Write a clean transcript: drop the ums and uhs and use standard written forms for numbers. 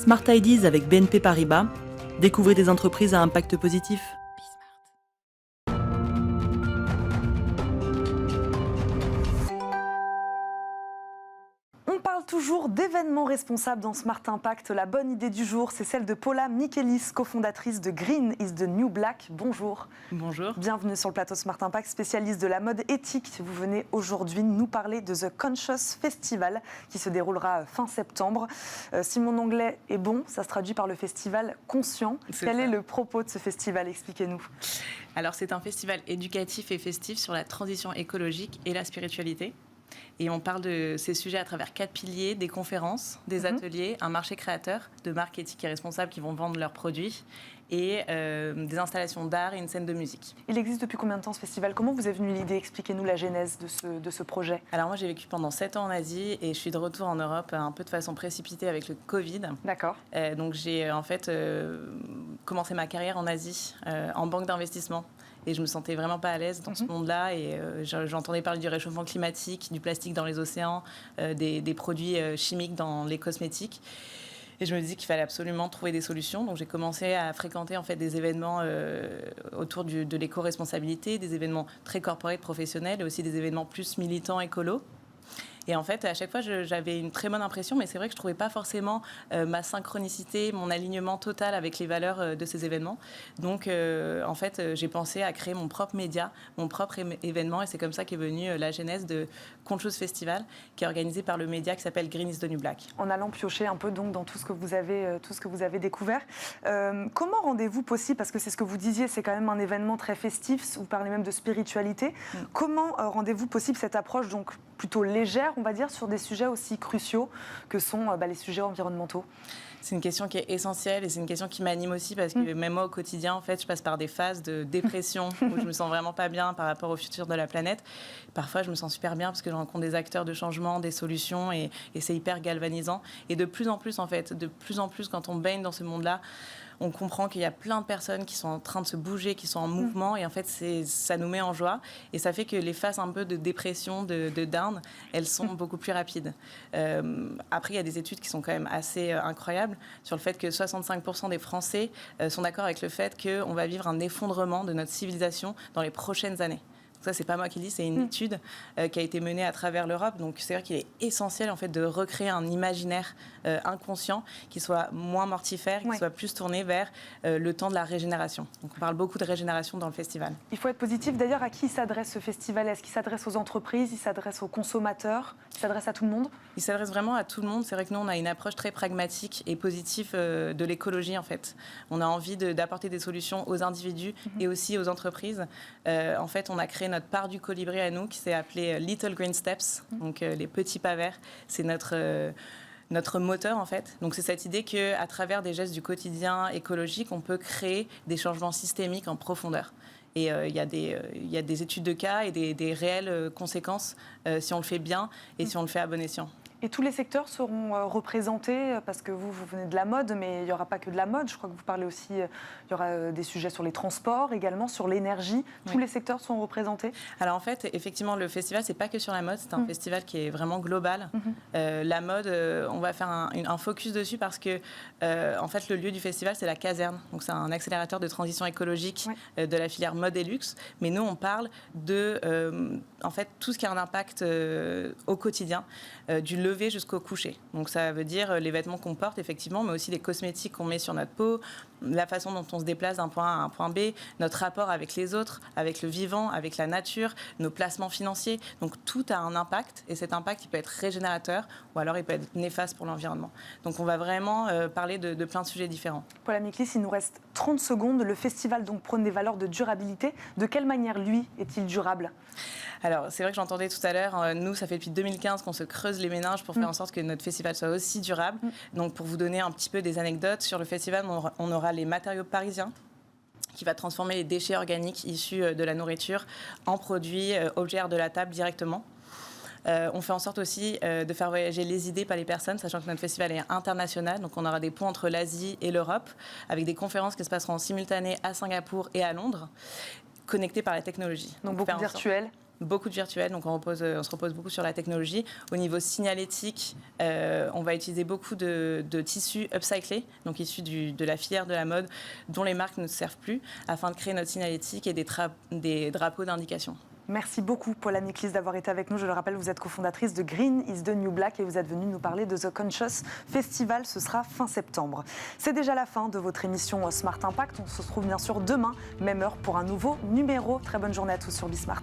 Smart Ideas avec BNP Paribas. Découvrez des entreprises à impact positif. On parle toujours d'événements responsables dans Smart Impact. La bonne idée du jour, c'est celle de Paula Michaelis, cofondatrice de Green is the New Black. Bonjour. Bonjour. Bienvenue sur le plateau Smart Impact, spécialiste de la mode éthique. Vous venez aujourd'hui nous parler de The Conscious Festival qui se déroulera fin septembre. Si mon anglais est bon, ça se traduit par le festival Conscient. Quel est le propos de ce festival? Expliquez-nous. Alors, c'est un festival éducatif et festif sur la transition écologique et la spiritualité. Et on parle de ces sujets à travers 4 piliers, des conférences, des ateliers, un marché créateur de marques éthiques et responsables qui vont vendre leurs produits et des installations d'art et une scène de musique. Il existe depuis combien de temps ce festival? Comment vous est venue l'idée? Expliquez-nous la genèse de ce projet. Alors moi j'ai vécu pendant 7 ans en Asie et je suis de retour en Europe un peu de façon précipitée avec le Covid. D'accord. Donc j'ai en fait commencé ma carrière en Asie en banque d'investissement. Et je me sentais vraiment pas à l'aise dans ce monde-là. Et j'entendais parler du réchauffement climatique, du plastique dans les océans, des produits chimiques dans les cosmétiques. Et je me disais qu'il fallait absolument trouver des solutions. Donc j'ai commencé à fréquenter en fait des événements autour de l'éco-responsabilité, des événements très corporate, professionnels, et aussi des événements plus militants, écolos. Et en fait, à chaque fois, j'avais une très bonne impression, mais c'est vrai que je ne trouvais pas forcément ma synchronicité, mon alignement total avec les valeurs de ces événements. Donc, en fait, j'ai pensé à créer mon propre média, mon propre événement, et c'est comme ça qu'est venue la genèse de Conscious Festival, qui est organisé par le média qui s'appelle Green is the New Black. En allant piocher un peu donc dans tout ce que vous avez découvert. Comment rendez-vous possible, parce que c'est ce que vous disiez, c'est quand même un événement très festif, vous parlez même de spiritualité. Comment rendez-vous possible cette approche donc plutôt légère, on va dire, sur des sujets aussi cruciaux que sont les sujets environnementaux? C'est une question qui est essentielle et c'est une question qui m'anime aussi parce que même moi au quotidien, en fait, je passe par des phases de dépression où je me sens vraiment pas bien par rapport au futur de la planète. Parfois, je me sens super bien parce que je rencontre des acteurs de changement, des solutions et c'est hyper galvanisant. Et de plus en plus, en fait, quand on baigne dans ce monde-là, on comprend qu'il y a plein de personnes qui sont en train de se bouger, qui sont en mouvement et en fait, ça nous met en joie et ça fait que les phases un peu de dépression, de down, elles sont beaucoup plus rapides. Après, il y a des études qui sont quand même assez incroyables sur le fait que 65% des Français sont d'accord avec le fait qu'on va vivre un effondrement de notre civilisation dans les prochaines années. Ça, c'est pas moi qui le dis, c'est une étude qui a été menée à travers l'Europe. Donc, c'est vrai qu'il est essentiel en fait de recréer un imaginaire inconscient qui soit moins mortifère, qui soit plus tourné vers le temps de la régénération. Donc, on parle beaucoup de régénération dans le festival. Il faut être positif. D'ailleurs, à qui s'adresse ce festival? Est-ce qu'il s'adresse aux entreprises? Il s'adresse aux consommateurs? Il s'adresse à tout le monde? Il s'adresse vraiment à tout le monde. C'est vrai que nous, on a une approche très pragmatique et positive de l'écologie, en fait. On a envie d'apporter des solutions aux individus et aussi aux entreprises. En fait, on a créé notre part du colibri à nous qui s'est appelée Little Green Steps, donc les petits pas verts. C'est notre moteur en fait. Donc c'est cette idée qu'à travers des gestes du quotidien écologique, on peut créer des changements systémiques en profondeur. Et il y a des études de cas et des réelles conséquences si on le fait bien et si on le fait à bon escient. Et tous les secteurs seront représentés, parce que vous venez de la mode, mais il n'y aura pas que de la mode. Je crois que vous parlez aussi, il y aura des sujets sur les transports, également sur l'énergie. Tous les secteurs sont représentés? Alors en fait, effectivement, le festival, c'est pas que sur la mode, c'est un festival qui est vraiment global. La mode, on va faire un focus dessus parce que, en fait, le lieu du festival, c'est la caserne. Donc c'est un accélérateur de transition écologique de la filière mode et luxe. Mais nous, on parle de, en fait, tout ce qui a un impact au quotidien, du lever jusqu'au coucher. Donc ça veut dire les vêtements qu'on porte effectivement, mais aussi les cosmétiques qu'on met sur notre peau, la façon dont on se déplace d'un point A à un point B, notre rapport avec les autres, avec le vivant, avec la nature, nos placements financiers. Donc tout a un impact et cet impact il peut être régénérateur ou alors il peut être néfaste pour l'environnement. Donc on va vraiment parler de plein de sujets différents. Paula Michaelis, il nous reste 30 secondes. Le festival donc prône des valeurs de durabilité. De quelle manière lui est-il durable? Alors, c'est vrai que j'entendais tout à l'heure, nous, ça fait depuis 2015 qu'on se creuse les méninges pour faire en sorte que notre festival soit aussi durable. Donc, pour vous donner un petit peu des anecdotes, sur le festival, on aura les matériaux parisiens qui va transformer les déchets organiques issus de la nourriture en produits objets de la table directement. On fait en sorte aussi de faire voyager les idées, pas les personnes, sachant que notre festival est international. Donc, on aura des ponts entre l'Asie et l'Europe, avec des conférences qui se passeront en simultané à Singapour et à Londres, connectées par la technologie. Donc beaucoup virtuel. beaucoup de virtuel, donc on se repose beaucoup sur la technologie. Au niveau signalétique, on va utiliser beaucoup de tissus upcyclés, donc issus de la filière de la mode, dont les marques ne servent plus, afin de créer notre signalétique et des drapeaux d'indication. Merci beaucoup, Paula Miklis, d'avoir été avec nous. Je le rappelle, vous êtes cofondatrice de Green is the New Black et vous êtes venue nous parler de The Conscious Festival. Ce sera fin septembre. C'est déjà la fin de votre émission Smart Impact. On se retrouve bien sûr demain, même heure, pour un nouveau numéro. Très bonne journée à tous sur Bismart.